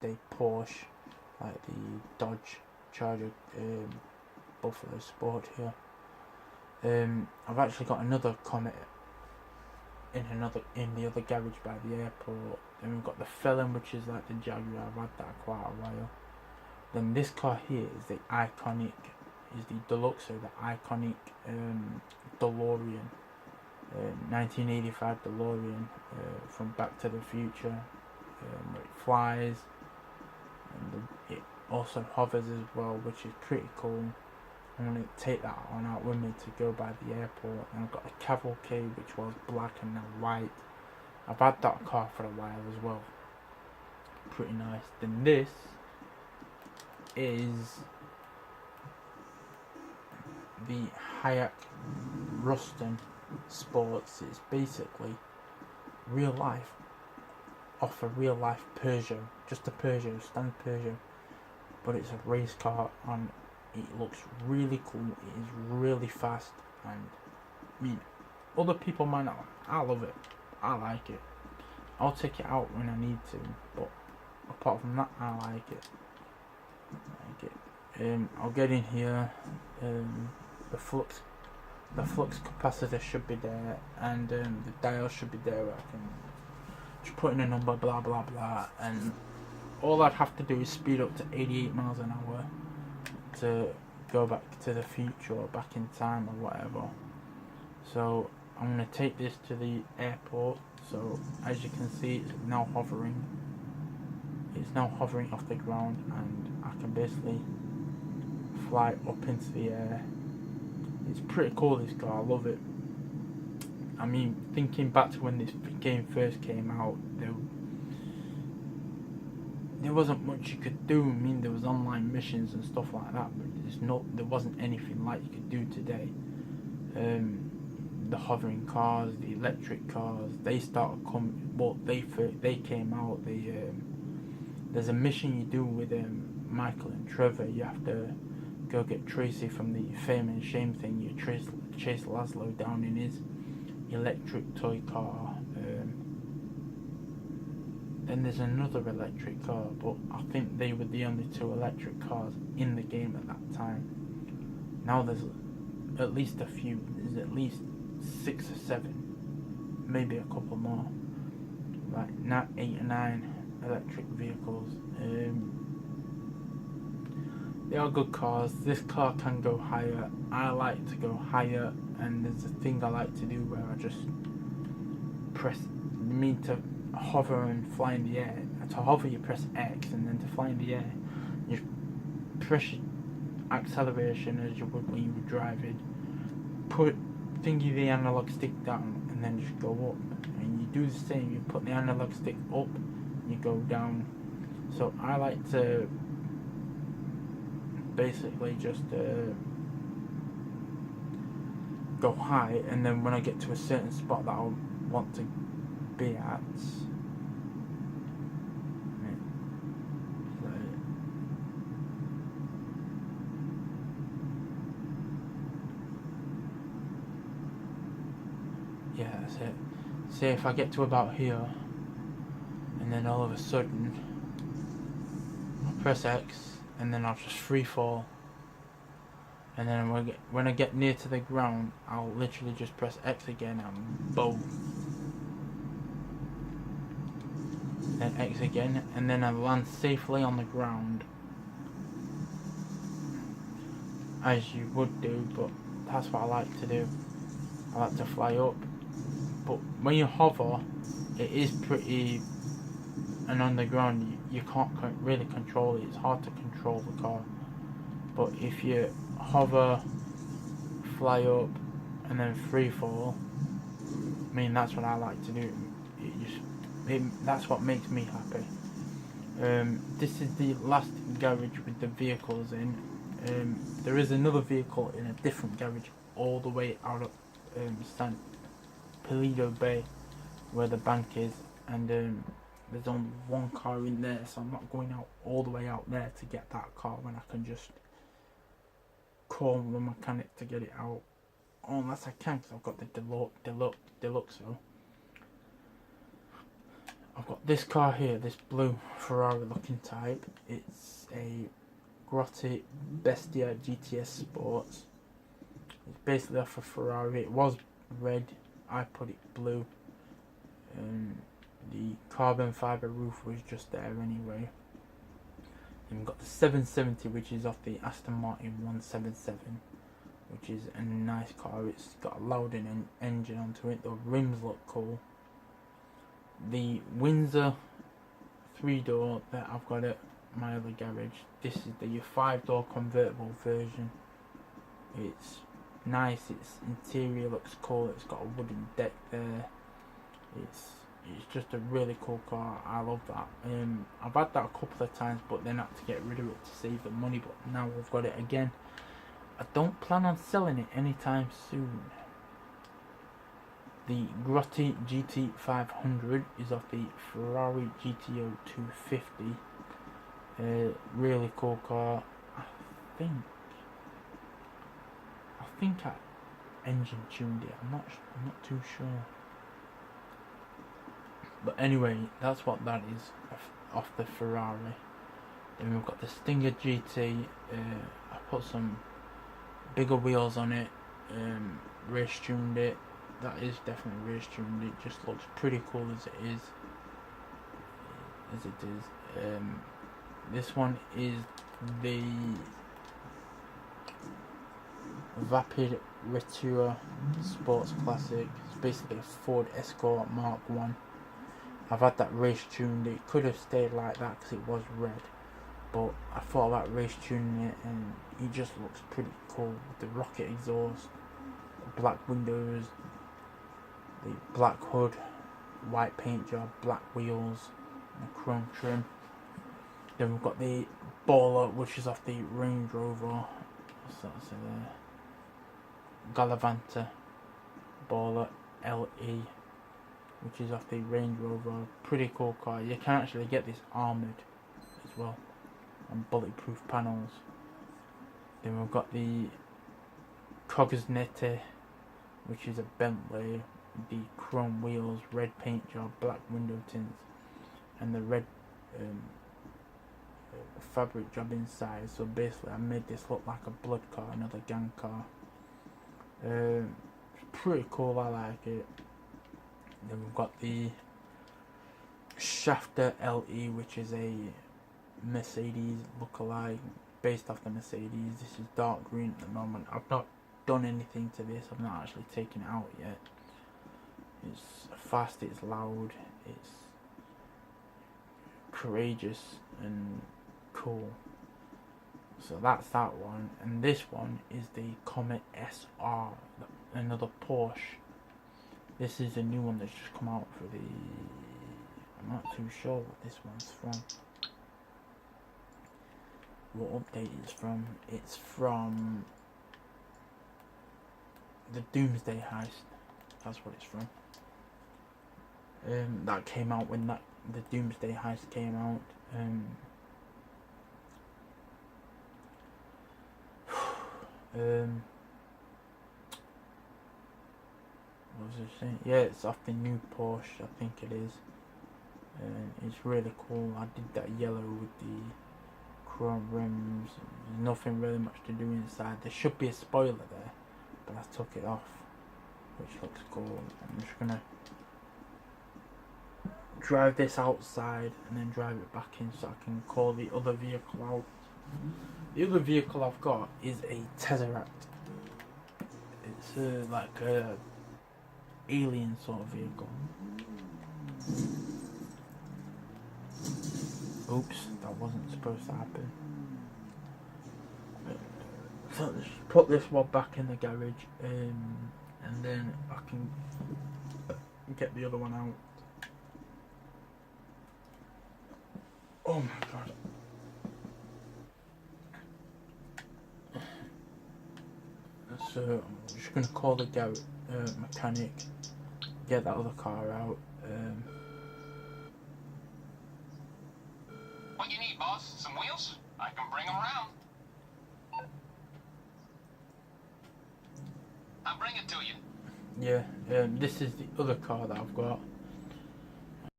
day Porsche, like the Dodge Charger Buffalo Sport here. I've actually got another Comet in the other garage by the airport. Then we've got the Felon, which is like the Jaguar. I've had that quite a while. Then this car here is the deluxe, or the iconic DeLorean, 1985 DeLorean from Back to the Future. It flies, and it also hovers as well, which is pretty cool. I'm going to take that on out with me to go by the airport. And I've got the Cavalcade, which was black and now white. I've had that car for a while as well. Pretty nice. Then this is the Hayek Ruston Sports. It's basically real life, off a real life Peugeot, just a Peugeot, standard Peugeot, but it's a race car and it looks really cool. It is really fast, and I mean, other people might not. I love it. I like it. I'll take it out when I need to, but apart from that, I like it. I'll get in here. The flux capacitor should be there, and the dial should be there. Where I can just put in a number, blah blah blah, and all I'd have to do is speed up to 88 miles an hour to go back to the future or back in time or whatever. So I'm going to take this to the airport. So as you can see, it's now hovering off the ground, and I can basically fly up into the air. It's pretty cool, this car. I love it. I mean, thinking back to when this game first came out, there wasn't much you could do. I mean, there was online missions and stuff like that, but there wasn't anything like you could do today. The hovering cars, the electric cars, they started coming. Well, they came out. There's a mission you do with Michael and Trevor. You have to go get Tracy from the Fame and Shame thing. You chase Laszlo down in his electric toy car. Then there's another electric car, but I think they were the only two electric cars in the game at that time. Now there's at least a few. There's at least 6 or 7, maybe a couple more, like not 8 or 9 electric vehicles. They are good cars. This car can go higher. I like to go higher, and there's a thing I like to do where I just to hover and fly in the air. To hover, you press X, and then to fly in the air, you press acceleration as you would when you were driving. Put the analog stick down, and then just go up. And you do the same. You put the analog stick up, and you go down. So I like to basically just go high, and then when I get to a certain spot that I want to be at, yeah, that's it. Say if I get to about here, and then all of a sudden I'll press X, and then I'll just free fall, and then when I get near to the ground, I'll literally just press X again and boom. Then X again, and then I land safely on the ground, as you would do, but that's what I like to do. I like to fly up, but when you hover, it is pretty, and on the ground you can't really control it. It's hard to control the car, but if you hover, fly up, and then free fall, I mean, that's what I like to do. That's what makes me happy. This is the last garage with the vehicles in. There is another vehicle in a different garage all the way out of San Palido Bay, where the bank is, and there's only one car in there, so I'm not going out all the way out there to get that car when I can just call the mechanic to get it out, unless I can, because I've got the deluxe. So I've got this car here, this blue Ferrari looking type. It's a Grotti Bestia GTS Sports. It's basically off a Ferrari. It was red, I put it blue. The carbon fibre roof was just there anyway. And we've got the 770, which is off the Aston Martin 177, which is a nice car. It's got a Loudon engine onto it. The rims look cool. The Windsor 3-door that I've got at my other garage, this is the 5-door convertible version. It's nice, its interior looks cool, it's got a wooden deck there. It's just a really cool car. I love that. I've had that a couple of times, but then had to get rid of it to save the money, but now we've got it again. I don't plan on selling it anytime soon. The Grotti GT500 is off the Ferrari GTO 250. Really cool car. I think I engine tuned it. I'm not too sure. But anyway, that's what that is off the Ferrari. Then we've got the Stinger GT. I put some bigger wheels on it. Race tuned it. That is definitely race tuned. It just looks pretty cool as it is. This one is the Vapid Retour Sports Classic. It's basically a Ford Escort Mark 1. I've had that race tuned. It could have stayed like that because it was red, but I thought about race tuning it, and it just looks pretty cool with the rocket exhaust, black windows, the black hood, white paint job, black wheels, and a chrome trim. Then we've got the Baller, which is off the Range Rover. What's that say there? Galavanta Baller LE, which is off the Range Rover. Pretty cool car. You can actually get this armoured as well, and bulletproof panels. Then we've got the Cognete, which is a Bentley. The chrome wheels, red paint job, black window tints, and the red fabric job inside. So basically I made this look like a blood car, another gang car. It's pretty cool, I like it. Then we've got the Shafter LE, which is a Mercedes lookalike based off the Mercedes. This is dark green at the moment. I've not done anything to this. I've not actually taken it out yet. It's fast, it's loud, it's courageous and cool. So that's that one. And this one is the Comet SR, another Porsche. This is a new one that's just come out for the... I'm not too sure what this one's from. What update it's from. It's from the Doomsday Heist. That's what it's from. That came out when the Doomsday Heist came out. What was I saying? Yeah, it's off the new Porsche, I think it is. It's really cool. I did that yellow with the chrome rims. There's nothing really much to do inside. There should be a spoiler there, but I took it off, which looks cool. I'm just gonna drive this outside and then drive it back in so I can call the other vehicle out. The other vehicle I've got is a Tesseract. It's like a alien sort of vehicle. Oops, that wasn't supposed to happen. So let's put this one back in the garage, and then I can get the other one out. Oh my god. So I'm just going to call the mechanic, get that other car out. What you need, boss? Some wheels? I can bring them around. I'll bring it to you. Yeah, this is the other car that I've got.